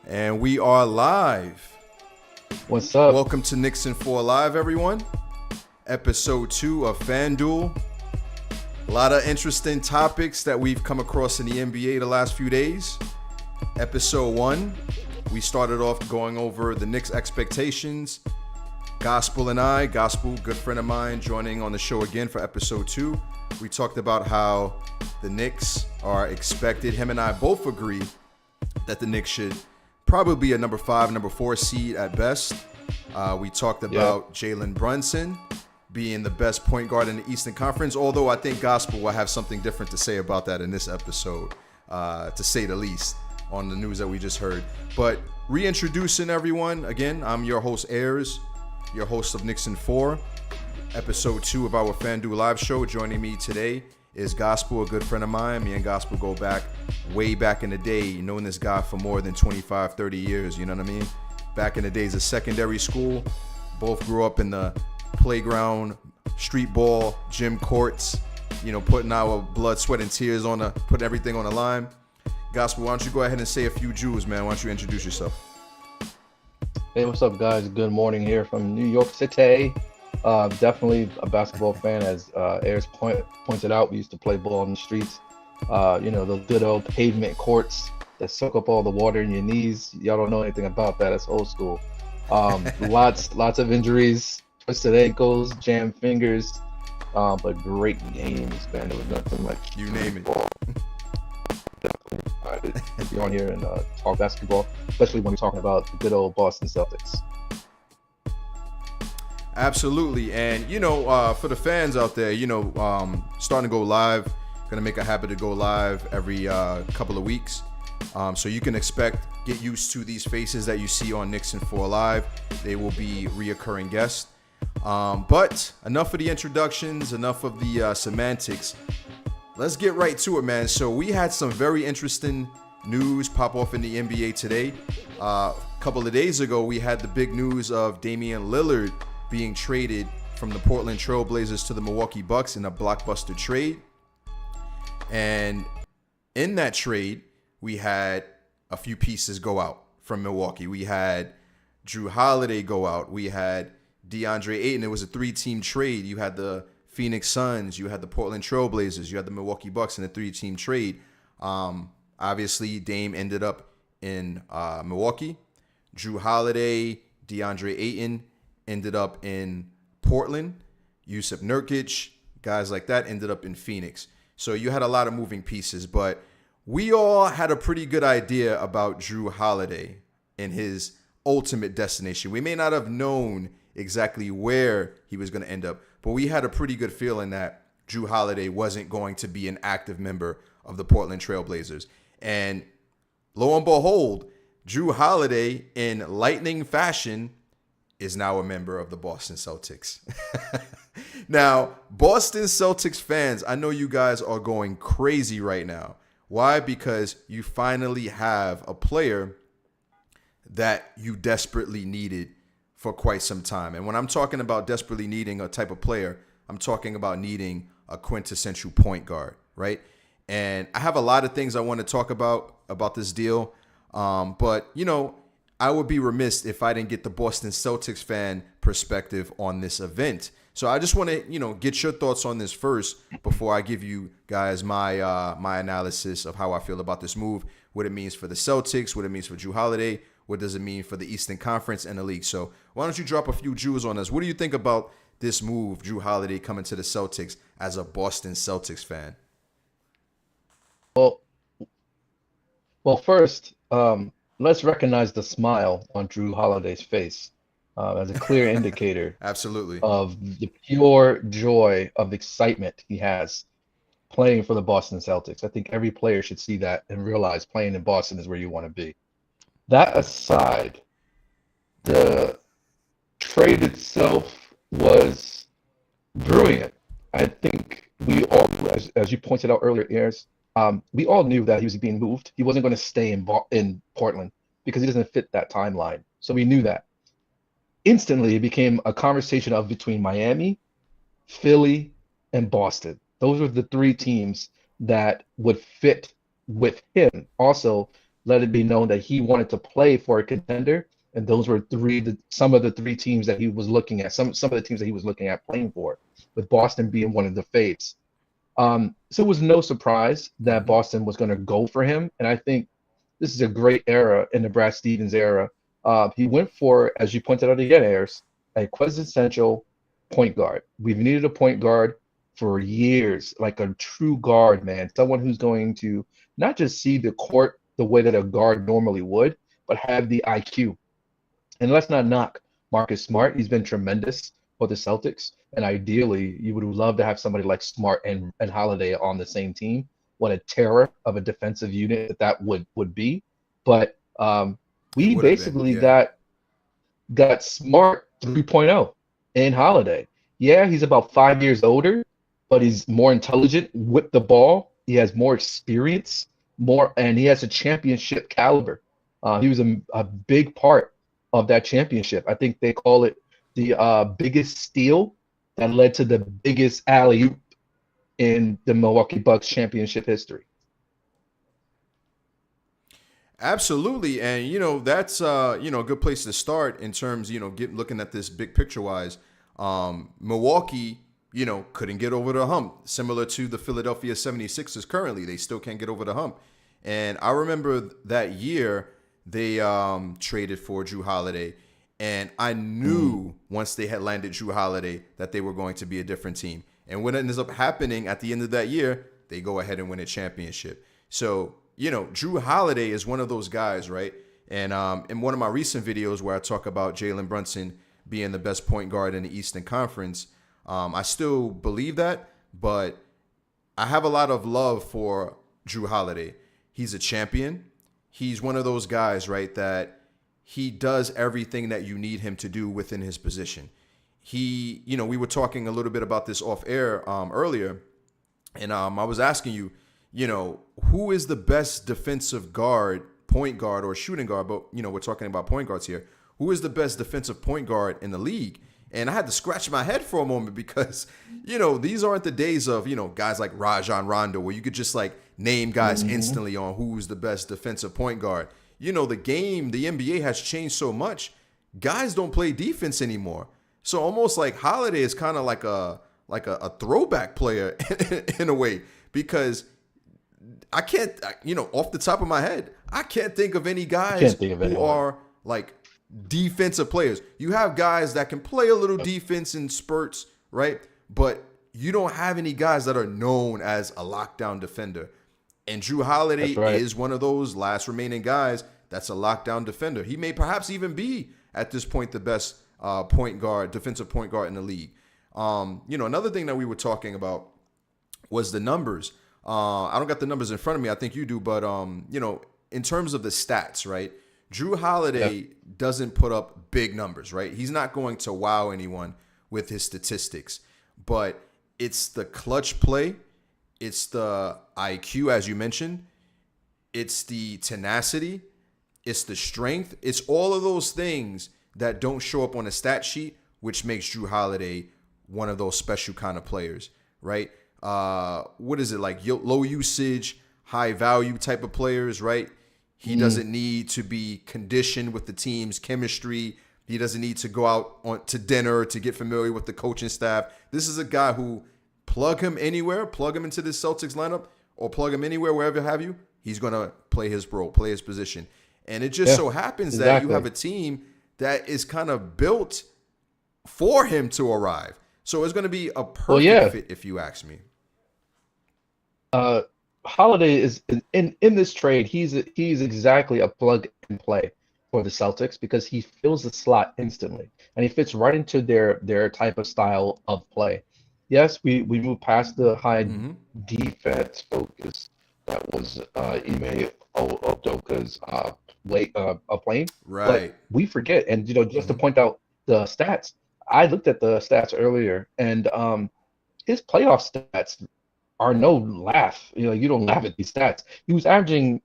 And we are live. What's up? Welcome to Knicks in 4 Live, everyone. Episode 2 of FanDuel. A lot of interesting topics that we've come across in the NBA the last few days. Episode 1, we started off going over the Knicks expectations. Gospel, good friend of mine, joining on the show again for episode 2. We talked about how the Knicks are expected. Him and I both agree that the Knicks should probably be a number 5, number 4 seed at best. We talked about Jalen Brunson being the best point guard in the Eastern Conference, although I think Gospel will have something different to say about that in this episode, to say the least, on the news that we just heard. But reintroducing everyone, again, I'm your host, Ayers, your host of Knicks in 4, episode 2 of our FanDuel Live show. Joining me today is Gospel, a good friend of mine. Me and Gospel go back, way back in the day, knowing this guy for more than 25, 30 years, you know what I mean? Back in the days of secondary school, both grew up in the playground, street ball, gym courts, you know, putting our blood, sweat, and tears on putting everything on the line. Gospel, why don't you go ahead and say a few Jews, man? Why don't you introduce yourself? Hey, what's up, guys? Good morning here from New York City. Definitely a basketball fan, as Ayers pointed out. We used to play ball in the streets. The good old pavement courts that soak up all the water in your knees. Y'all don't know anything about that. It's old school. Lots of injuries, twisted ankles, jammed fingers, but great games, man. There was nothing like you name it. Definitely excited to be on here and talk basketball, especially when we're talking about the good old Boston Celtics. Absolutely. And, for the fans out there, starting to go live, going to make a habit to go live every couple of weeks. So you can get used to these faces that you see on Knicks in 4 Live. They will be reoccurring guests. But enough of the introductions, enough of the semantics. Let's get right to it, man. So we had some very interesting news pop off in the NBA today. A couple of days ago, we had the big news of Damian Lillard being traded from the Portland Trail Blazers to the Milwaukee Bucks in a blockbuster trade. And in that trade, we had a few pieces go out from Milwaukee. We had Jrue Holiday go out. We had DeAndre Ayton. It was a 3-team trade. You had the Phoenix Suns. You had the Portland Trail Blazers. You had the Milwaukee Bucks in a 3-team trade. Obviously, Dame ended up in Milwaukee. Jrue Holiday, DeAndre Ayton ended up in Portland. Yusuf Nurkic, guys like that ended up in Phoenix. So you had a lot of moving pieces, but we all had a pretty good idea about Jrue Holiday and his ultimate destination. We may not have known exactly where he was going to end up, but we had a pretty good feeling that Jrue Holiday wasn't going to be an active member of the Portland Trail Blazers. And lo and behold, Jrue Holiday, in lightning fashion, is now a member of the Boston Celtics. Now, Boston Celtics fans, I know you guys are going crazy right now. Why? Because you finally have a player that you desperately needed for quite some time. And when I'm talking about desperately needing a type of player, I'm talking about needing a quintessential point guard, right? And I have a lot of things I want to talk about this deal. But, I would be remiss if I didn't get the Boston Celtics fan perspective on this event. So I just want to, get your thoughts on this first before I give you guys my my analysis of how I feel about this move, what it means for the Celtics, what it means for Jrue Holiday, what does it mean for the Eastern Conference and the league. So why don't you drop a few Jews on us? What do you think about this move, Jrue Holiday coming to the Celtics, as a Boston Celtics fan? Well, first, let's recognize the smile on Jrue Holiday's face as a clear indicator Absolutely. of the pure joy of excitement he has playing for the Boston Celtics. I think every player should see that and realize playing in Boston is where you want to be. That aside, the trade itself was brilliant. I think we all, as you pointed out earlier, Ayers, we all knew that he was being moved. He wasn't going to stay in Portland because he doesn't fit that timeline. So we knew that. Instantly, it became a conversation of between Miami, Philly, and Boston. Those were the 3 teams that would fit with him. Also, let it be known that he wanted to play for a contender, and those were some of the three teams that he was looking at, some of the teams that he was looking at playing for, with Boston being one of the faves. So it was no surprise that Mm-hmm. Boston was going to go for him, and I think this is a great era in the Brad Stevens era. He went for, as you pointed out again, Ayers, a quintessential point guard. We've needed a point guard for years, like a true guard, man. Someone who's going to not just see the court the way that a guard normally would, but have the IQ. And let's not knock Marcus Smart. He's been tremendous for the Celtics. And ideally, you would love to have somebody like Smart and Holiday on the same team. What a terror of a defensive unit that would be. But It we would have been, basically yeah. got Smart 3.0 in Holiday. Yeah, he's about 5 years older, but he's more intelligent with the ball. He has more experience, and he has a championship caliber. He was a big part of that championship. I think they call it the biggest steal that led to the biggest alley-oop in the Milwaukee Bucks championship history. Absolutely, and that's a good place to start in terms looking at this big picture wise. Milwaukee couldn't get over the hump, similar to the Philadelphia 76ers currently. They still can't get over the hump, and I remember that year they traded for Jrue Holiday, and I knew once they had landed Jrue Holiday that they were going to be a different team. And what ends up happening at the end of that year, they go ahead and win a championship. So Jrue Holiday is one of those guys, right? And in one of my recent videos where I talk about Jalen Brunson being the best point guard in the Eastern Conference, I still believe that, but I have a lot of love for Jrue Holiday. He's a champion. He's one of those guys, right, that he does everything that you need him to do within his position. We were talking a little bit about this off air earlier, and I was asking you, who is the best defensive guard, point guard, or shooting guard? But, we're talking about point guards here. Who is the best defensive point guard in the league? And I had to scratch my head for a moment because, these aren't the days of, guys like Rajon Rondo where you could just like name guys instantly on who's the best defensive point guard. The NBA has changed so much. Guys don't play defense anymore. So almost like Holiday is kind of like a throwback player in a way, because I can't, off the top of my head, I can't think of any guys who are like defensive players. You have guys that can play a little defense in spurts, right? But you don't have any guys that are known as a lockdown defender. And Jrue Holiday is one of those last remaining guys that's a lockdown defender. He may perhaps even be, at this point, the best defensive point guard in the league. Another thing that we were talking about was the numbers. I don't got the numbers in front of me. I think you do. But, in terms of the stats, right? Jrue Holiday doesn't put up big numbers, right? He's not going to wow anyone with his statistics. But it's the clutch play. It's the IQ, as you mentioned. It's the tenacity. It's the strength. It's all of those things that don't show up on a stat sheet, which makes Jrue Holiday one of those special kind of players, right? What is it, like low usage, high value type of players, right? He doesn't need to be conditioned with the team's chemistry. He doesn't need to go out to dinner to get familiar with the coaching staff. This is a guy who plug him anywhere, plug him into this Celtics lineup, or plug him anywhere, wherever have you, he's going to play his role, play his position. And it just so happens that you have a team that is kind of built for him to arrive. So it's going to be a perfect fit, if you ask me. Holiday is in this trade. He's exactly a plug and play for the Celtics because he fills the slot instantly and he fits right into their type of style of play. Yes, we move past the high defense focus that was Ime Udoka's playing. Right. But we forget, and just to point out the stats, I looked at the stats earlier, and his playoff stats are no laugh. You don't laugh at these stats. He was averaging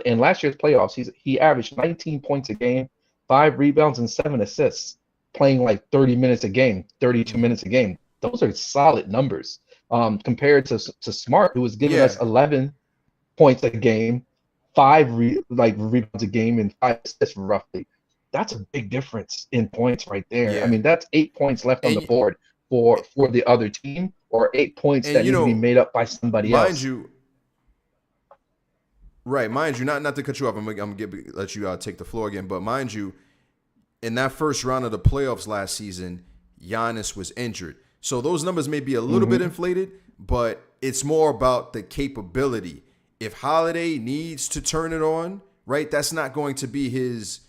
in last year's playoffs. He averaged 19 points a game, 5 rebounds, and 7 assists, playing like 30 minutes a game, 32 minutes a game. Those are solid numbers compared to Smart, who was giving us 11 points a game, rebounds a game and 5 assists roughly. That's a big difference in points right there. I Yeah. mean, that's 8 points left on the And board for the other team, or 8 points and that need to be made up by somebody mind else. you, right, mind you, not to cut you off. Let you take the floor again, but mind you, in that first round of the playoffs last season, Giannis was injured. So those numbers may be a little bit inflated, but it's more about the capability. If Holiday needs to turn it on, right, that's not going to be his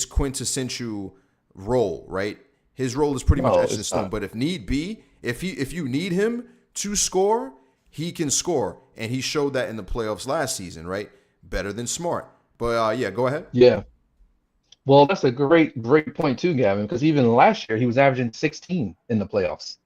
quintessential role, right? His role is pretty much No, etched in it's stone. not. But if need be, if you need him to score, he can score. And he showed that in the playoffs last season, right? Better than Smart. But yeah, go ahead. Yeah. Well, that's a great point too, Gavin, because even last year he was averaging 16 in the playoffs.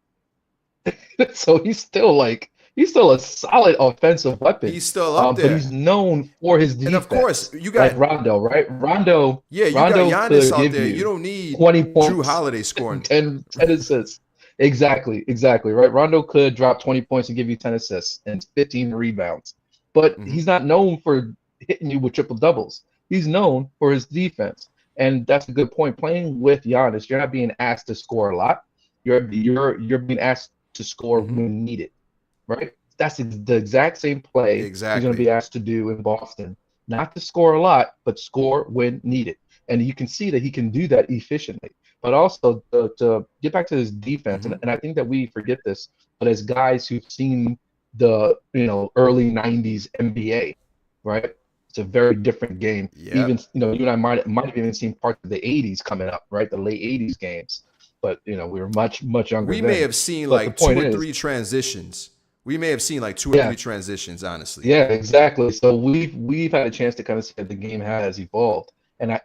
So he's still a solid offensive weapon. He's still up But there. he's known for his And of course, defense, you like got Rondo, right? you got Rondo Giannis could out give there. You you don't need 20 Jrue points, Holiday scoring. 10 assists. Exactly, right? Rondo could drop 20 points and give you 10 assists and 15 rebounds. But Mhm. he's not known for hitting you with triple doubles. He's known for his defense. And that's a good point. Playing with Giannis, you're not being asked to score a lot. You're being asked to score Mhm. when needed, right? That's the exact same play he's going to Exactly. be asked to do in Boston. Not to score a lot, but score when needed. And you can see that he can do that efficiently. But also to get back to his defense, Mhm. and I think that we forget this, but as guys who've seen the early 90s NBA, right? It's a very different game. Even Yep. you and I might have even seen parts of the 80s coming up, right? The late 80s games. But we were much younger We may then. have seen But the like two point or is, three transitions. We may have seen like two or yeah, three transitions, honestly. yeah, exactly. So we've had a chance to kind of see that the game has evolved. And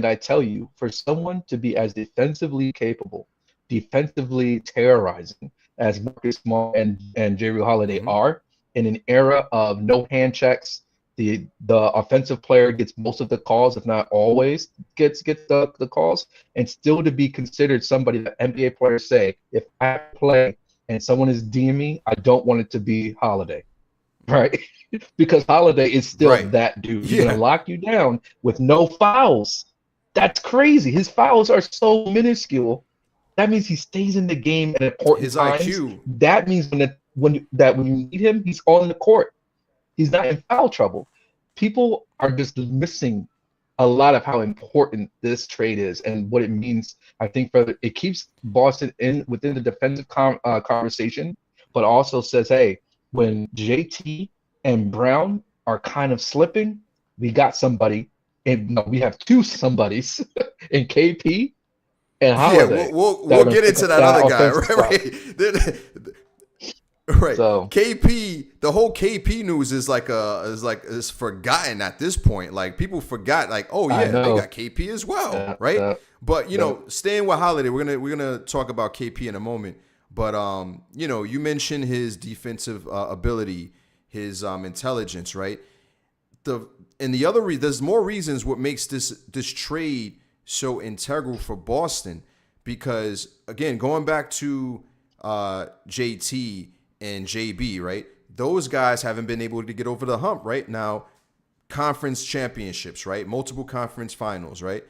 I tell you, for someone to be as defensively capable, defensively terrorizing as Marcus Smart and Jrue Holiday Mhm. are in an era of no hand checks, the offensive player gets most of the calls, if not always gets the calls, and still to be considered somebody that NBA players say, if I play and someone is DMing me, I don't want it to be Holiday, right? Because Holiday is still Right. that dude. He's gonna Yeah. lock you down with no fouls. That's crazy. His fouls are so minuscule. That means he stays in the game at important His times. IQ. That means when you need him, he's on the court. He's not in foul trouble. People are just missing a lot of how important this trade is and what it means. I think it keeps Boston within the defensive conversation, but also says, hey, when JT and Brown are kind of slipping, we got somebody, and no, we have two somebodies in KP and Yeah, we'll Holiday we'll, that are we'll going to get pick into up that that other guy, offensive right? spot. Right. So KP, the whole KP news is forgotten at this point. Like people forgot, like, oh I yeah, they know got KP as well, that right? that But that staying with Holiday, we're gonna talk about KP in a moment. But you mentioned his defensive ability, his intelligence, right? The and the other there's more reasons what makes this trade so integral for Boston, because again, going back to JT and JB, right? Those guys haven't been able to get over the hump, right? Now, conference championships, right? Multiple conference finals, right?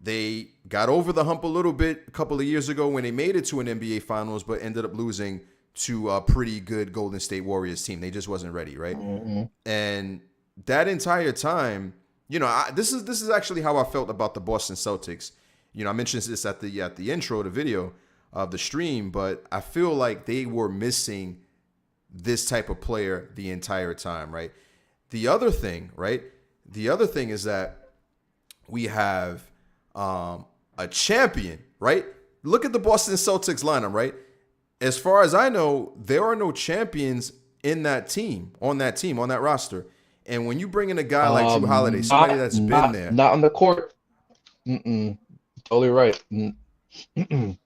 They got over the hump a little bit a couple of years ago when they made it to an NBA finals, but ended up losing to a pretty good Golden State Warriors team. They just wasn't ready, right? mhm. And that entire time, this is actually how I felt about the Boston Celtics. I mentioned this at the intro of the video of the stream, but I feel like they were missing this type of player the entire time, right? The other thing, right? The other thing is that we have a champion, right? Look at the Boston Celtics lineup, right? As far as I know, there are no champions in that team, on that roster. And when you bring in a guy like Jrue Holiday, somebody Not that's been not there, not on the court. Mm-mm. Totally right. Mm-mm.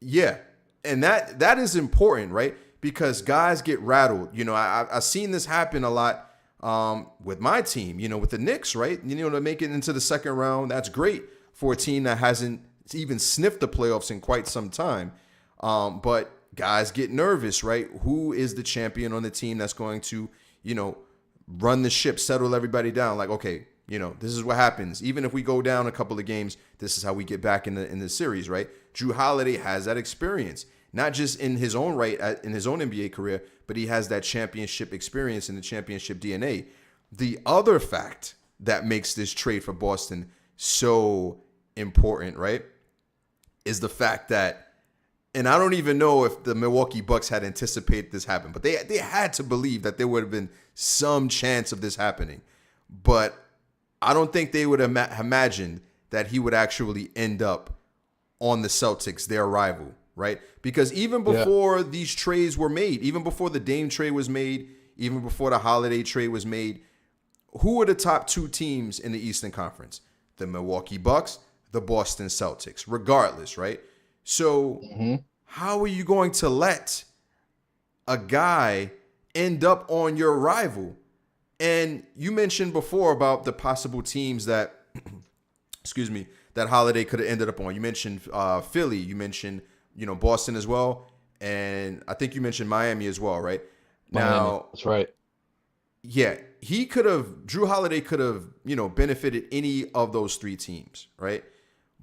yeah, and that is important, right? Because guys get rattled. I've seen this happen a lot with my team. With the Knicks, right? To make it into the second round, that's great for a team that hasn't even sniffed the playoffs in quite some time. But guys get nervous, right? Who is the champion on the team that's going to, run the ship, settle everybody down. Like, okay, this is what happens. Even if we go down a couple of games, this is how we get back in the series, right? Jrue Holiday has that experience, not just in his own right, in his own NBA career, but he has that championship experience and the championship DNA. The other fact that makes this trade for Boston so important, right, is the fact that, and I don't even know if the Milwaukee Bucks had anticipated this happen, but they had to believe that there would have been some chance of this happening. But I don't think they would have imagined that he would actually end up on the Celtics, their rival, right? Because even before these trades were made, even before the Dame trade was made, even before the Holiday trade was made, who were the top two teams in the Eastern Conference? The Milwaukee Bucks, the Boston Celtics, regardless, right? So how are you going to let a guy end up on your rival? And you mentioned before about the possible teams that, that Holiday could have ended up on. You mentioned Philly. You mentioned, Boston as well. And I think you mentioned Miami as well, right? Now, that's right. Yeah, Jrue Holiday could have, benefited any of those three teams, right?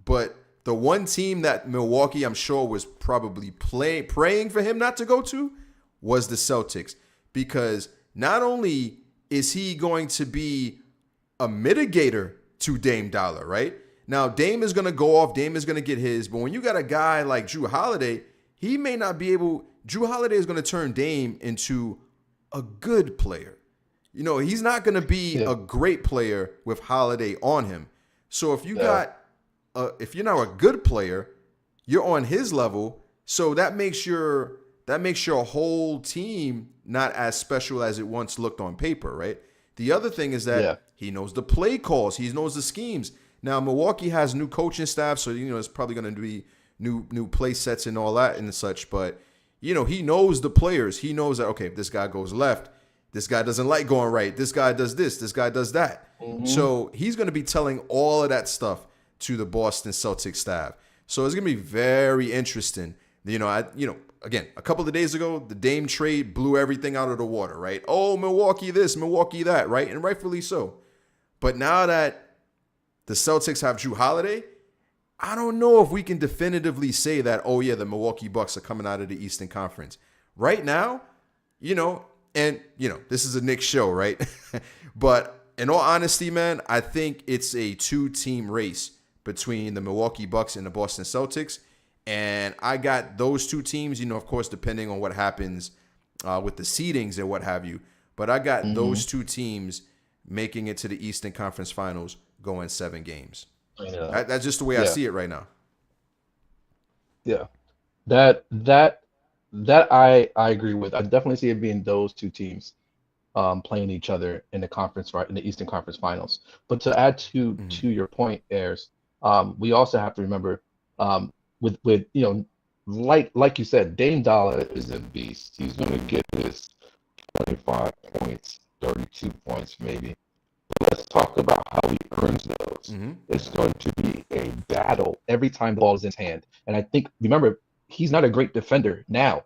But the one team that Milwaukee, I'm sure, was probably praying for him not to go to was the Celtics. Because not only is he going to be a mitigator to Dame Dollar, right? Now, Dame is going to go off. Dame is going to get his. But when you got a guy like Jrue Holiday, he may not be able. Jrue Holiday is going to turn Dame into a good player. He's not going to be a great player with Holiday on him. So if if you're now a good player, you're on his level. So that makes your whole team not as special as it once looked on paper, right? The other thing is that he knows the play calls, he knows the schemes. Now Milwaukee has new coaching staff, so it's probably going to be new play sets and all that and such. But he knows the players. He knows that if this guy goes left, this guy doesn't like going right. This guy does this guy does that. So he's going to be telling all of that stuff to the Boston Celtics staff. So it's going to be very interesting. Again, a couple of days ago, the Dame trade blew everything out of the water, right? Oh, Milwaukee this, Milwaukee that, right? And rightfully so. But now that the Celtics have Jrue Holiday, I don't know if we can definitively say that, the Milwaukee Bucks are coming out of the Eastern Conference. Right now, this is a Knicks show, right? But in all honesty, man, I think it's a two-team race between the Milwaukee Bucks and the Boston Celtics. And I got those two teams, of course, depending on what happens with the seedings and what have you. But I got those two teams making it to the Eastern Conference Finals going 7 games. That's just the way I see it right now. Yeah, that I agree with. I definitely see it being those two teams playing each other in the Eastern Conference Finals. But to add to your point, Ayers, we also have to remember with like you said, Dame Dollar is a beast. He's going to get his 25 points, 32 points maybe. But let's talk about how he earns those. It's going to be a battle every time the ball is in his hand. And I think, remember, he's not a great defender now.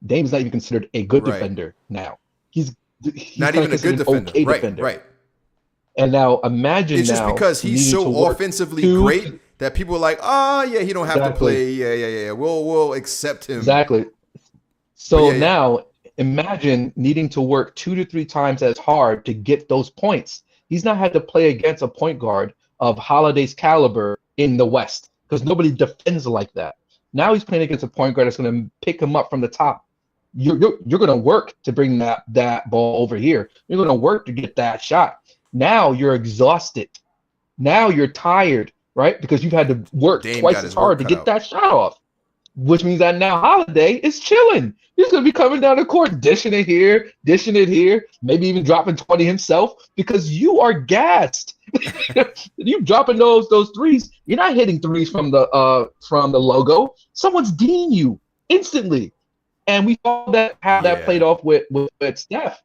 Dame's not even considered a good defender now. He's not even a good defender. Okay defender. Right. And now imagine it's just because he's so offensively great that people are like, he don't have to play. Yeah. We'll accept him. Exactly. So now imagine needing to work 2 to 3 times as hard to get those points. He's not had to play against a point guard of Holiday's caliber in the West because nobody defends like that. Now he's playing against a point guard that's going to pick him up from the top. You're going to work to bring that ball over here. You're going to work to get that shot. Now you're exhausted. Now you're tired, right? Because you've had to work twice as hard to get that shot off. Which means that now Holiday is chilling. He's going to be coming down the court, dishing it here, maybe even dropping 20 himself because you are gassed. You dropping those threes. You're not hitting threes from the logo. Someone's D'ing you instantly. And we saw how that played off with Steph.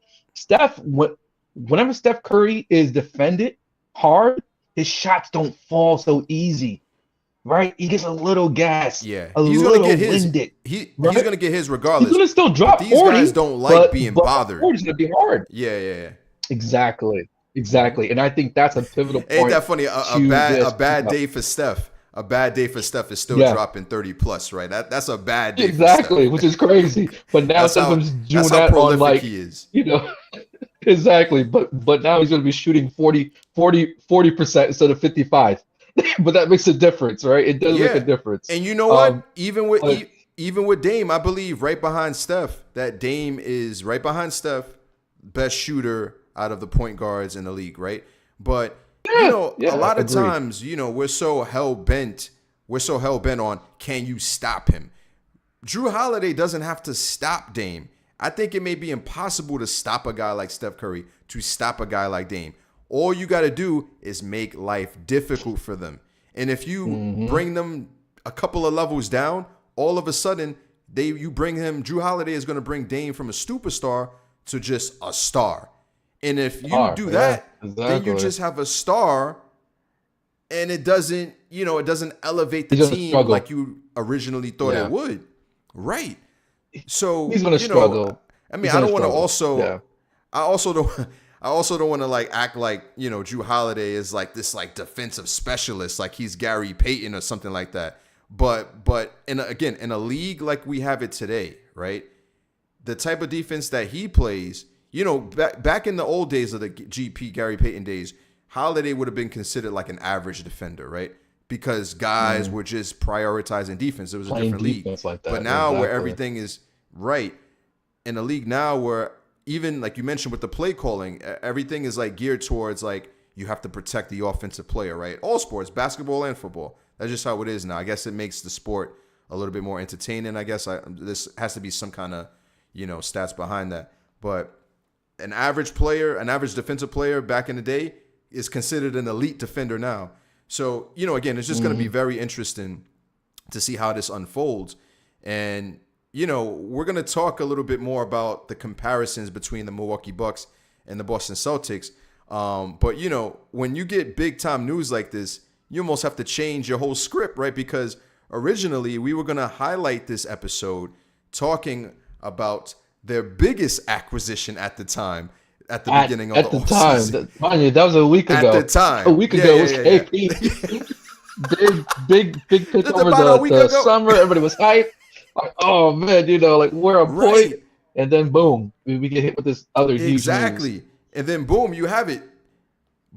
Whenever Steph Curry is defended hard, his shots don't fall so easy. Right, he gets a little gas. Yeah, he's gonna get his. He's gonna get his regardless. He's gonna still drop. These 40, guys don't like being bothered. It's gonna be hard. Yeah. Exactly. Mhm. Exactly. And I think that's a pivotal Ain't point that funny? to A this. bad day for Steph. A bad day for Steph is still Yeah, dropping 30 plus, right? That's a bad day for exactly, Steph. which is crazy. But now that's instead of him how just that's doing how that on prolific like, he is. you know, exactly. But now he's going to be shooting 40% instead of 55. But that makes a difference, right? It does make a Yeah. difference. And you know what? Um, but Even with Dame, I believe right behind Steph, that Dame is right behind Steph, best shooter out of the point guards in the league, right? But yeah, a yeah, lot of agreed. times, we're so hell bent on can you stop him? Jrue Holiday doesn't have to stop Dame. I think it may be impossible to stop a guy like Steph Curry, to stop a guy like Dame. All you got to do is make life difficult for them. And if you Hmm. bring them a couple of levels down, all of a sudden you bring him. Jrue Holiday is going to bring Dame from a superstar to just a star. And if you Are, do yeah, that, then you exactly. just have a star, and it doesn't elevate the He's going to team like struggle. you originally thought it Yeah, would. Right. So, he's going to struggle. I mean, He's I going to don't want to struggle. also, Yeah. I also don't, I also don't want to like act like, Jrue Holiday is like this like defensive specialist, like he's Gary Payton or something like that. But again, in a league like we have it today, right? The type of defense that he plays, back in the old days of the GP Gary Payton days, Holiday would have been considered like an average defender, right? Because guys Mm. were just prioritizing defense. It was a Playing different league. defense like But that. now where Exactly. everything is right, in a league now where even like you mentioned with the play calling, everything is like geared towards like you have to protect the offensive player, right? All sports, basketball and football. That's just how it is now. I guess it makes the sport a little bit more entertaining. I guess this has to be some kind of stats behind that. But an average player, an average defensive player back in the day is considered an elite defender now. So, again, it's just going to be Hmm. very interesting to see how this unfolds. And, we're going to talk a little bit more about the comparisons between the Milwaukee Bucks and the Boston Celtics. But, when you get big time news like this, you almost have to change your whole script, right? Because originally we were going to highlight this episode talking about their biggest acquisition at the time, at the beginning of the At the time, offseason. mind you, that was a week At the ago. A time. week Yeah, ago yeah, was yeah, yeah. KP. Big pitch over About a week the ago. summer. Everybody was hyped. Like, oh man, like we're on point. Right. And then boom, we get hit with this other huge news. Exactly. And then boom, you have it.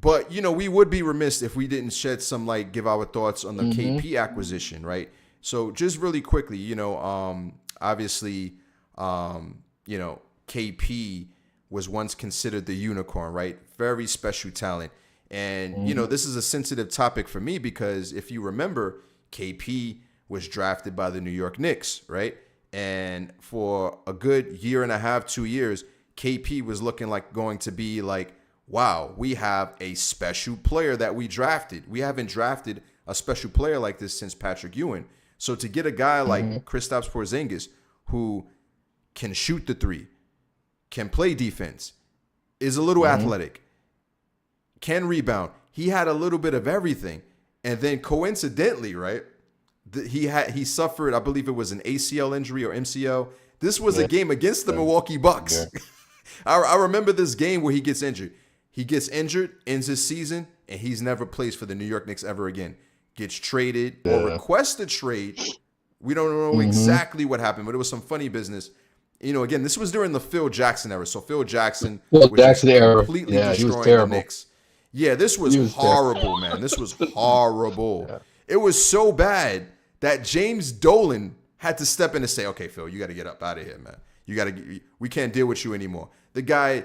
But we would be remiss if we didn't shed some light, give our thoughts on the Hmm. KP acquisition, right? So just really quickly, obviously, KP was once considered the unicorn, right? Very special talent. And, Hmm. this is a sensitive topic for me because if you remember, KP was drafted by the New York Knicks, right? And for a good year and a half, 2 years, KP was looking like going to be like, wow, we have a special player that we drafted. We haven't drafted a special player like this since Patrick Ewing. So to get a guy Hmm. like Kristaps Porzingis who can shoot the three, can play defense, is a little Hmm. athletic, can rebound. He had a little bit of everything. And then coincidentally, right, he suffered, I believe it was an ACL injury or MCL. This was a Yeah. game against the Yeah. Milwaukee Bucks. Yeah. I remember this game where he gets injured. He gets injured, ends his season, and he's never plays for the New York Knicks ever again. Gets traded or Yeah. requests a trade. We don't know Hmm. exactly what happened, but it was some funny business. Again, this was during the Phil Jackson era. So Phil Jackson Well, was Jackson just era. completely Yeah, he was destroying the terrible. Knicks. Yeah, this was He was terrible. horrible, man. This was horrible. Yeah. It was so bad that James Dolan had to step in and say, "Okay, Phil, you got to get up out of here, man. We can't deal with you anymore." The guy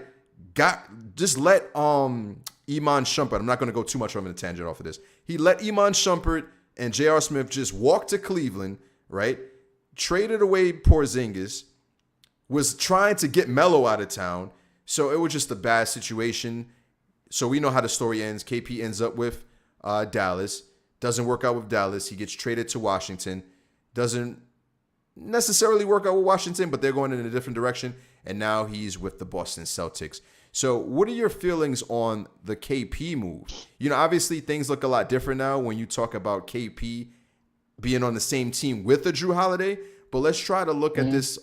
just let Iman Shumpert. I'm not going to go too much on a tangent off of this. He let Iman Shumpert and J.R. Smith just walk to Cleveland, right? Traded away Porzingis, was trying to get Melo out of town. So it was just a bad situation. So we know how the story ends. KP ends up with Dallas. Doesn't work out with Dallas. He gets traded to Washington. Doesn't necessarily work out with Washington, but they're going in a different direction. And now he's with the Boston Celtics. So what are your feelings on the KP move? Obviously things look a lot different now when you talk about KP being on the same team with the Jrue Holiday. But let's try to look at this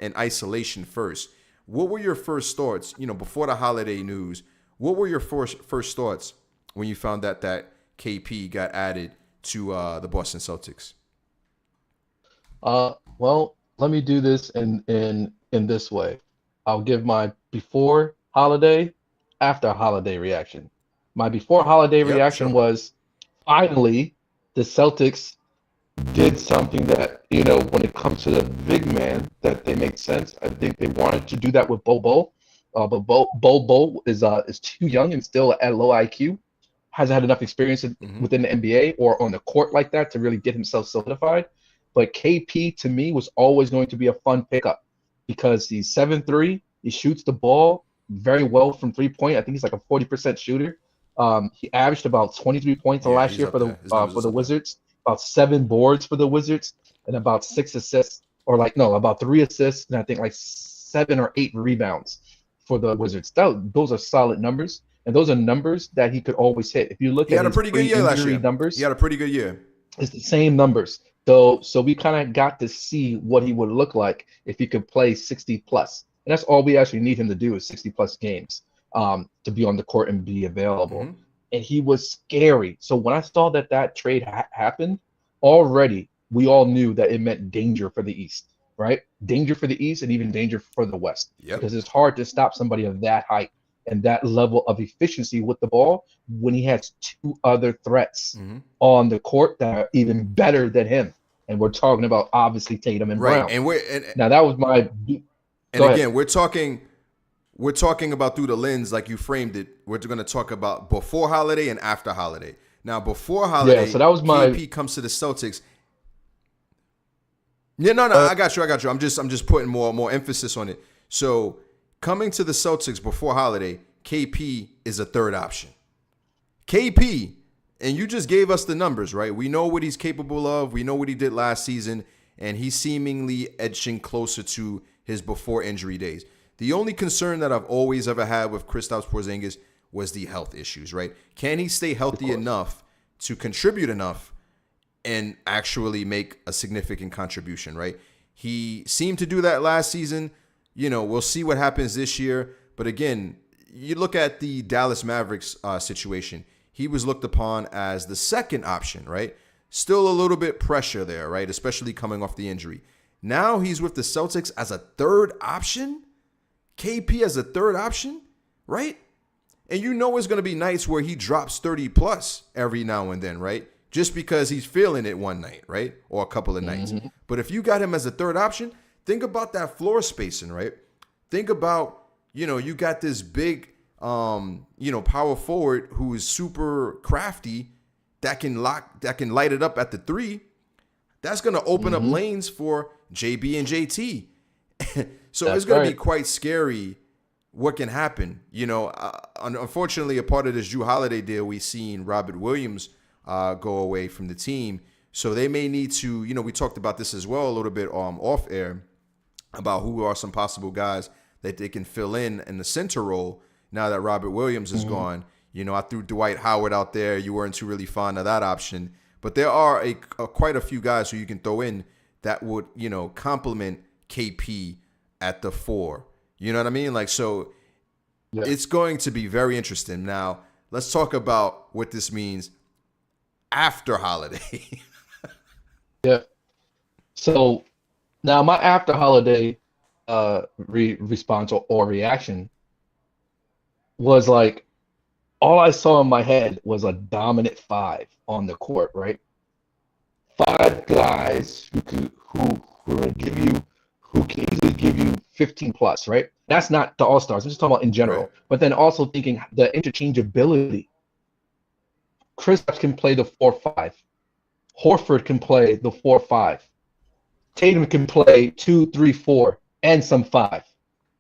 in isolation first. What were your first thoughts, before the Holiday news? What were your first thoughts when you found that KP got added to the Boston Celtics? Well, let me do this in this way. I'll give my before Holiday, after Holiday reaction. My before Holiday Yep, reaction sure. was finally the Celtics did something that, when it comes to the big man, that they make sense. I think they wanted to do that with Bobo, but Bo is too young and still at low IQ. Hasn't had enough experience Hmm. within the NBA or on the court like that to really get himself solidified. But KP to me was always going to be a fun pickup because he's 7'3". He shoots the ball very well from 3 point. I think he's like a 40% shooter. He averaged about 23 points the Yeah, last he's year up there. His numbers for are the up there. Wizards, about 7 boards for the Wizards, and about 6 assists, or like no, about 3 assists, and I think like 7 or 8 rebounds for the Wizards. Those are solid numbers, and those are numbers that he could always hit. If you look He at had a his pretty good year last pre-injury year. He numbers, had a pretty good year. it's the same numbers. So we kind of got to see what he would look like if he could play 60 plus. And that's all we actually need him to do is 60 plus games to be on the court and be available. Hmm. And he was scary. So when I saw that trade happened, already we all knew that it meant danger for the East, right? Danger for the East and even danger for the West Yep. because it's hard to stop somebody of that height and that level of efficiency with the ball when he has two other threats Hmm. on the court that are even better than him. And we're talking about obviously Tatum and Right. Brown. And Now that was my and go ahead. again, we're talking about through the lens like you framed it. We're going to talk about before Holiday and after Holiday. Now, before Yeah, Holiday, so that was my KP comes to the Celtics. Yeah, no, uh, I got you. I'm just putting more emphasis on it. So, coming to the Celtics before Holiday, KP is a third option. KP, and you just gave us the numbers, right? We know what he's capable of. We know what he did last season, and he's seemingly edging closer to his before injury days. The only concern that I've always ever had with Kristaps Porzingis was the health issues, right? Can he stay of healthy course. enough to contribute enough and actually make a significant contribution, right? He seemed to do that last season. We'll see what happens this year. But again, you look at the Dallas Mavericks situation. He was looked upon as the second option, right? Still a little bit pressure there, right? Especially coming off the injury. Now he's with the Celtics as a third option. KP as a third option, right? And it's going to be nights where he drops 30 plus every now and then, right? Just because he's feeling it one night, right? Or a couple of nights. Mm-hmm. But if you got him as a third option, think about that floor spacing, right? Think about, you got this big, power forward who is super crafty that can light it up at the three. That's going to open up Mm-hmm. lanes for JB and JT. So it's That's going to be right. quite scary what can happen. Unfortunately, a part of this Jrue Holiday deal, we seen Robert Williams go away from the team. So they may need to, we talked about this as well a little bit off air about who are some possible guys that they can fill in the center role now that Robert Williams is Mm-hmm. gone. I threw Dwight Howard out there. You weren't too really fond of that option. But there are quite a few guys who you can throw in that would, complement KP at the four. You know what I mean? So Yeah. it's going to be very interesting. Now, let's talk about what this means after Holiday. Yeah. So now my after Holiday response or reaction was like all I saw in my head was a dominant five on the court, right? Five guys who are gonna give you who can easily give you 15 plus, right? That's not the all stars. I'm just talking about in Right. general. But then also thinking the interchangeability. Chris can play the 4-5. Horford can play the 4-5. Tatum can play 2-3-4 and some 5.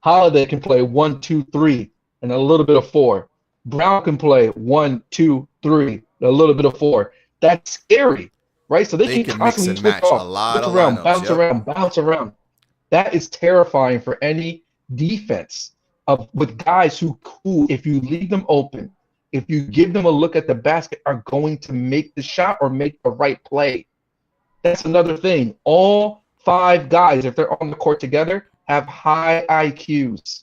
Holiday can play 1-2-3 and a little bit of 4. Brown can play 1-2-3, a little bit of 4. That's scary, right? So they They can can mix constantly and switch match a off, lot switch of around, lineups. bounce Yep. around, bounce around. That is terrifying for any defense with guys who, if you leave them open, if you give them a look at the basket, are going to make the shot or make the right play. That's another thing. All 5 guys, if they're on the court together, have high IQs.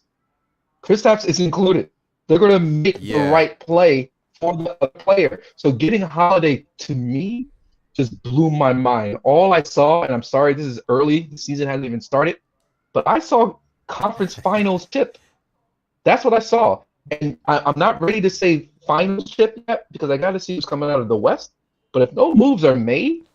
Kristaps is included. They're going to make the right play for the player. So getting Holiday, to me, just blew my mind. All I saw, and I'm sorry, this is early. The season hasn't even started, but I saw conference finals chip. That's what I saw. And I'm not ready to say finals chip yet because I got to see who's coming out of the West. But if no moves are made,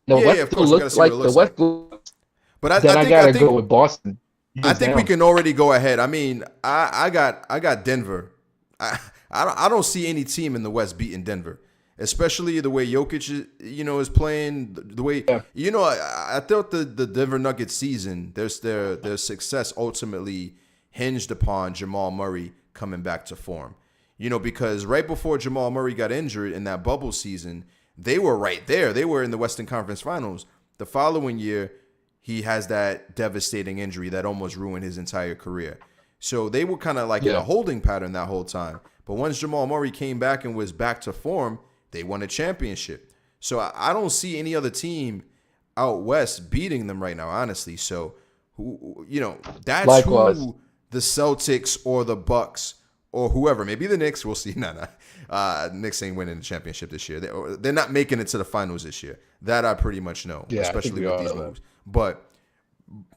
the West still looks like the West looks, but then I got to go with Boston. I think we can already go ahead. I mean, I got Denver. I don't see any team in the West beating Denver, especially the way Jokic is playing. The way I thought the Denver Nuggets season, their success ultimately hinged upon Jamal Murray coming back to form. Because right before Jamal Murray got injured in that bubble season, they were right there. They were in the Western Conference Finals. The following year, he has that devastating injury that almost ruined his entire career. So they were kind of like in a holding pattern that whole time. But once Jamal Murray came back and was back to form, they won a championship. So I don't see any other team out West beating them right now, honestly. So, that's Likewise. who the Celtics or the Bucks or whoever, maybe the Knicks, we'll see. Knicks ain't winning the championship this year. They're not making it to the finals this year. That I pretty much know, especially with these moves. But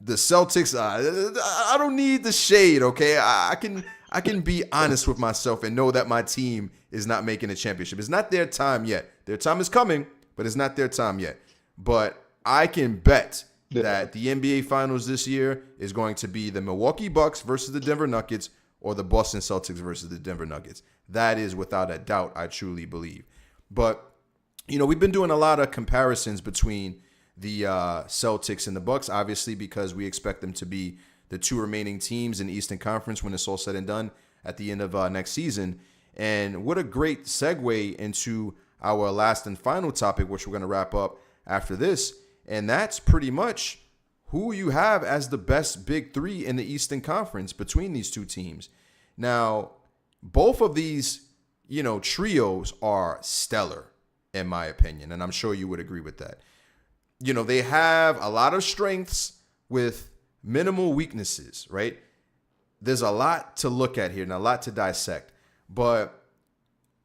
the Celtics, I don't need the shade, okay? I can be honest with myself and know that my team is not making a championship. It's not their time yet. Their time is coming, but it's not their time yet. But I can bet that the NBA Finals this year is going to be the Milwaukee Bucks versus the Denver Nuggets or the Boston Celtics versus the Denver Nuggets. That is without a doubt, I truly believe. But, we've been doing a lot of comparisons between the Celtics and the Bucks, obviously, because we expect them to be the two remaining teams in the Eastern Conference when it's all said and done at the end of next season. And what a great segue into our last and final topic, which we're going to wrap up after this. And that's pretty much who you have as the best big three in the Eastern Conference between these two teams. Now, both of these, trios are stellar, in my opinion, and I'm sure you would agree with that. They have a lot of strengths with minimal weaknesses, right? There's a lot to look at here and a lot to dissect. But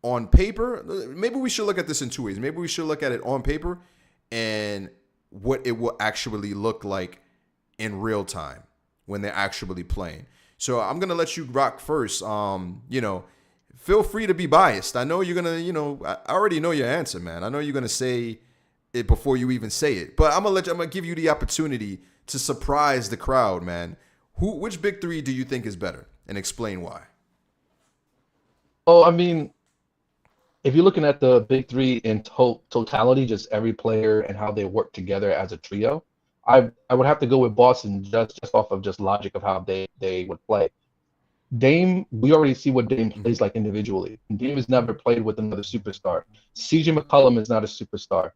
on paper, maybe we should look at this in two ways. Maybe we should look at it on paper and what it will actually look like in real time when they're actually playing. So I'm going to let you rock first. Feel free to be biased. I know you're going to, I already know your answer, man. I know you're going to say it before you even say it. But I'm going to give you the opportunity to surprise the crowd, man. Which big three do you think is better? And explain why. Oh, I mean, if you're looking at the big three in totality, just every player and how they work together as a trio, I would have to go with Boston just off of just logic of how they would play. Dame, we already see what Dame plays like individually. Dame has never played with another superstar. CJ McCollum is not a superstar.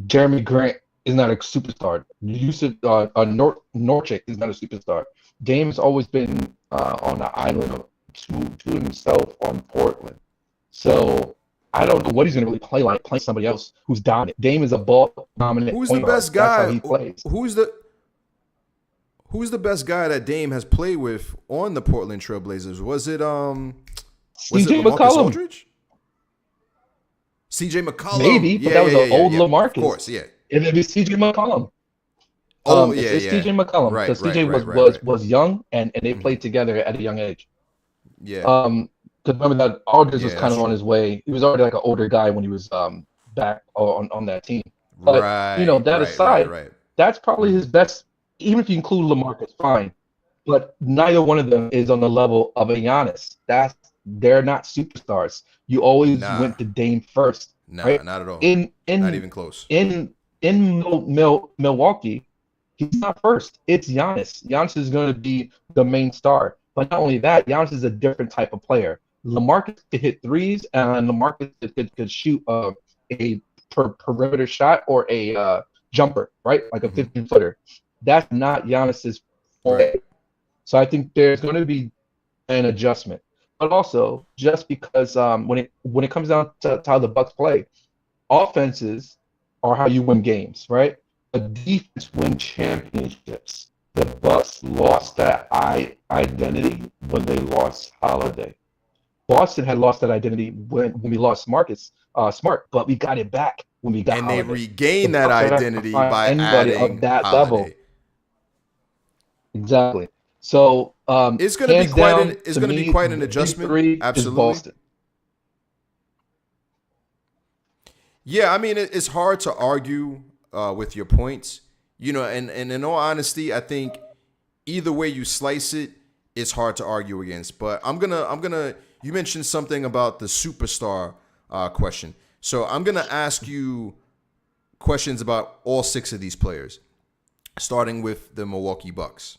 Jeremy Grant is not a superstar. Yusuf Nurkic is not a superstar. Dame has always been on the island to himself on Portland. So I don't know what he's going to really play like, playing somebody else who's dominant. Dame is a ball dominant. Who's the best guy? That's how he plays. Who's the best guy that Dame has played with on the Portland Trailblazers? Was it CJ McCollum? Aldridge? CJ McCollum. Maybe, but that was an old LaMarcus. Of course, yeah. It'd be CJ McCollum. It's CJ McCollum. Right, because CJ was young and they played together at a young age. Yeah. Because remember that Aldridge was kind of on his way. He was already like an older guy when he was back on that team. But aside, that's probably his best. Even if you include LaMarcus, fine. But neither one of them is on the level of a Giannis. They're not superstars. You always went to Dame first. Right? Not at all. Not even close. In Milwaukee, he's not first. It's Giannis. Giannis is going to be the main star. But not only that, Giannis is a different type of player. LaMarcus could hit threes, and LaMarcus could shoot a perimeter shot or a jumper, right? Like a 15-footer. That's not Giannis's play. Right. So I think there's going to be an adjustment. But also, just because when it comes down to how the Bucks play, offenses are how you win games, right? A defense wins championships. The Bucks lost that identity when they lost Holiday. Boston had lost that identity when we lost Marcus Smart, but we got it back when we got And they Holiday. The regain that Bucks are not gonna identity find by anybody of adding that level. Holiday. Exactly. So It's going to be hands quite down, an it's to going to be me, quite an the big adjustment. three is Absolutely. Boston. Yeah, I mean it's hard to argue with your points. You know, and in all honesty, I think either way you slice it, it's hard to argue against. But I'm gonna. You mentioned something about the superstar question, so I'm gonna ask you questions about all 6 of these players, starting with the Milwaukee Bucks.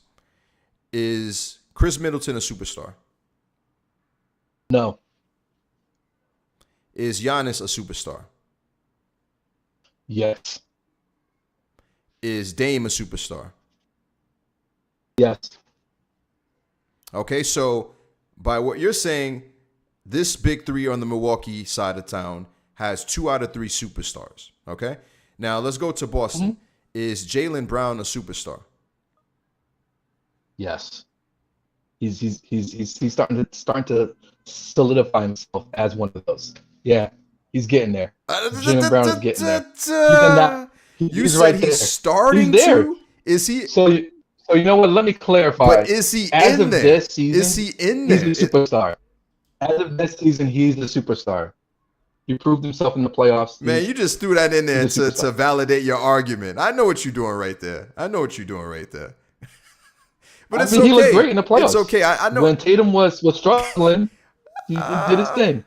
Is Chris Middleton a superstar? No. Is Giannis a superstar? Yes. Is Dame a superstar? Yes. Okay, so by what you're saying, this big 3 on the Milwaukee side of town has 2 out of 3 superstars. Okay, now let's go to Boston. Mm-hmm. Is Jaylen Brown a superstar? Yes. He's starting to solidify himself as one of those. Yeah, he's getting there. Jaylen Brown is getting there. He's in that. You He's said right he's there. starting He's there. to? Is he? So you know what? Let me clarify. But is he As in of there? this season, Is he in there? he's a superstar. As of this season, he's the superstar. He proved himself in the playoffs. Man, you just threw that in there he's a to superstar. validate your argument. I know what you're doing right there. But it's I mean, okay. he looked great in the playoffs. It's okay. I know. When Tatum was struggling, he did his thing.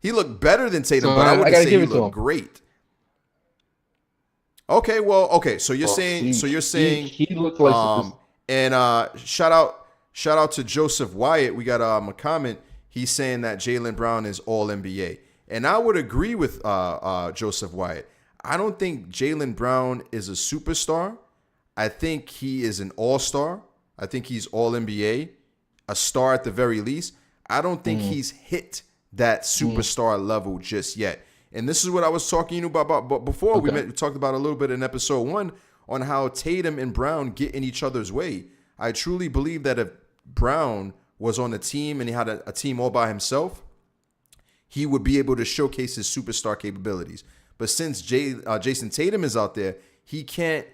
He looked better than Tatum, So but I I wouldn't gotta say give he it to looked him. great. Okay, well, okay. So you're Well, saying. So you're saying. he looked like And shout out to Joseph Wyatt. We got a comment. He's saying that Jaylen Brown is all NBA, and I would agree with Joseph Wyatt. I don't think Jaylen Brown is a superstar. I think he is an all-star. I think he's all NBA, a star at the very least. I don't think he's hit that superstar level just yet. And this is what I was talking about before. Okay. We talked about a little bit in episode 1 on how Tatum and Brown get in each other's way. I truly believe that if Brown was on a team and he had a team all by himself, he would be able to showcase his superstar capabilities. But since Jason Tatum is out there, he can't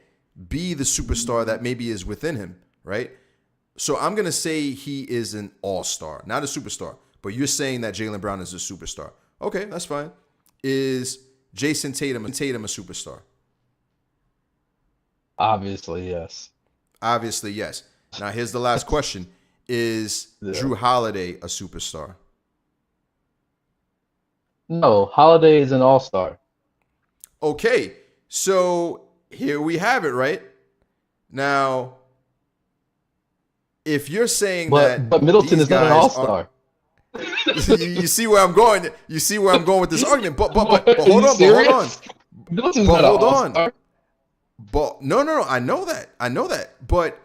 be the superstar that maybe is within him, right? So I'm going to say he is an all-star, not a superstar. But you're saying that Jaylen Brown is a superstar. Okay, that's fine. Is Jason Tatum a superstar? obviously yes. Obviously, yes. Now, here's the last question. Is Jrue Holiday a superstar? No, Holiday is an all-star. Okay, so here we have it, right? Now, if you're saying But Middleton is not an all-star. you see where I'm going. You see where I'm going with this argument. But hold Are you on. serious? Middleton's But not hold an on. all-star. But no. I know that. But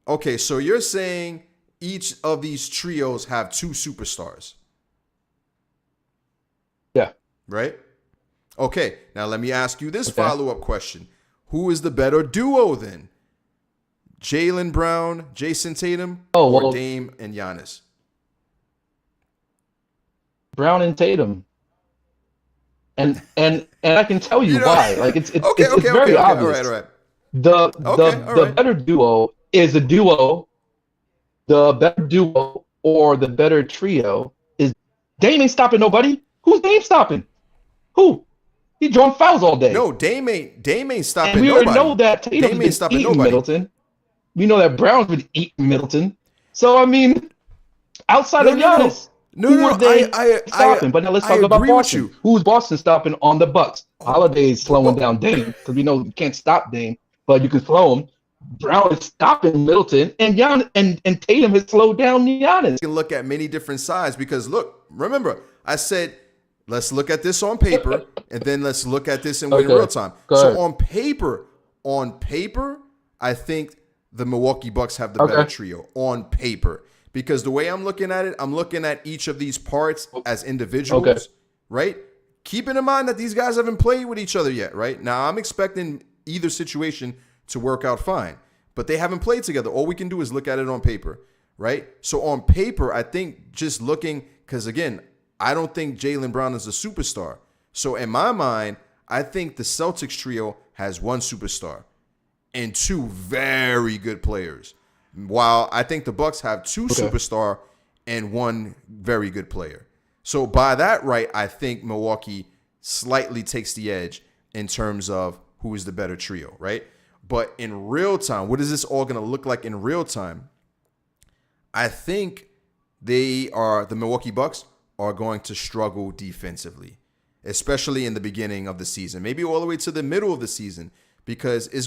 okay, so you're saying each of these trios have 2 superstars, Yeah. right? Okay, now let me ask you this follow-up question. Who is the better duo then? Jaylen Brown, Jason Tatum, or Dame and Giannis? Brown and Tatum. And I can tell you why. Like it's very obvious. All right. The better duo is a duo. The better duo or the better trio is Dame ain't stopping nobody. Who's Dame stopping? Who? He drawing fouls all day. No, Dame ain't stopping and we nobody. already know that Tatum's been stopping eating nobody. Middleton. We know that Brown's been eating Middleton. So I mean, outside of Giannis, who are they stopping? But now let's talk about Boston. Who's Boston stopping on the Bucks? Holiday is slowing down Dame because we know you can't stop Dame, but you can slow him. Brown is stopping Middleton, and Giannis and Tatum has slowed down Giannis. You can look at many different sides because look, remember, I said let's look at this on paper and then let's look at this in real time. So on paper, I think the Milwaukee Bucks have the better trio on paper. Because the way I'm looking at it, I'm looking at each of these parts as individuals, right? Keeping in mind that these guys haven't played with each other yet, right? Now, I'm expecting either situation to work out fine. but they haven't played together. All we can do is look at it on paper, right? So on paper, I think just looking, because again, I don't think Jaylen Brown is a superstar. So in my mind, I think the Celtics trio has one superstar and two very good players. While I think the Bucks have two superstar and one very good player. So by that right, I think Milwaukee slightly takes the edge in terms of who is the better trio, right? But in real time, what is this all going to look like in real time? I think the Milwaukee Bucks are going to struggle defensively, especially in the beginning of the season, maybe all the way to the middle of the season, because they're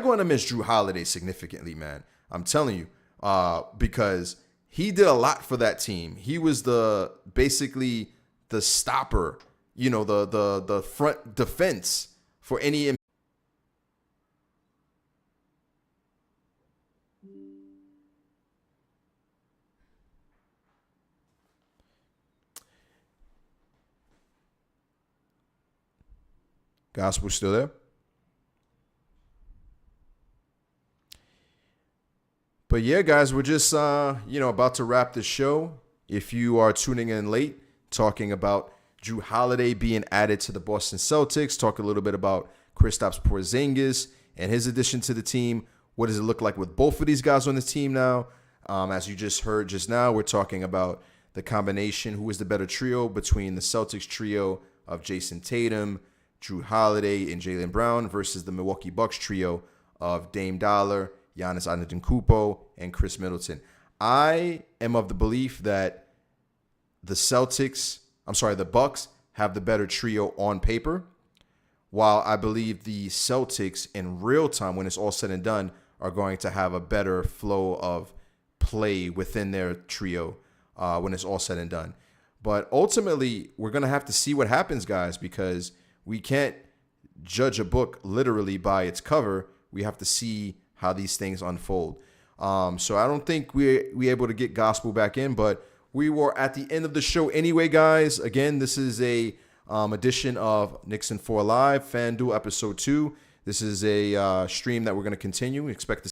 going to miss Jrue Holiday significantly, man. I'm telling you, because he did a lot for that team. He was basically the stopper, the front defense for any. Gospel still there? But yeah, guys, we're just about to wrap the show. If you are tuning in late, talking about Jrue Holiday being added to the Boston Celtics, talk a little bit about Kristaps Porzingis and his addition to the team. What does it look like with both of these guys on the team now? As you just heard just now, we're talking about the combination, who is the better trio between the Celtics trio of Jason Tatum, Jrue Holiday, and Jaylen Brown versus the Milwaukee Bucks trio of Dame Dollar, Giannis Antetokounmpo, and Chris Middleton. I am of the belief that the Bucks have the better trio on paper, while I believe the Celtics in real time, when it's all said and done, are going to have a better flow of play within their trio when it's all said and done. But ultimately, we're going to have to see what happens, guys, because we can't judge a book literally by its cover. We have to see how these things unfold. So I don't think we're able to get Gospel back in, but we were at the end of the show anyway, guys. Again, this is a edition of Knicks and 4 Live, FanDuel episode 2. This is a stream that we're going to continue. We expect to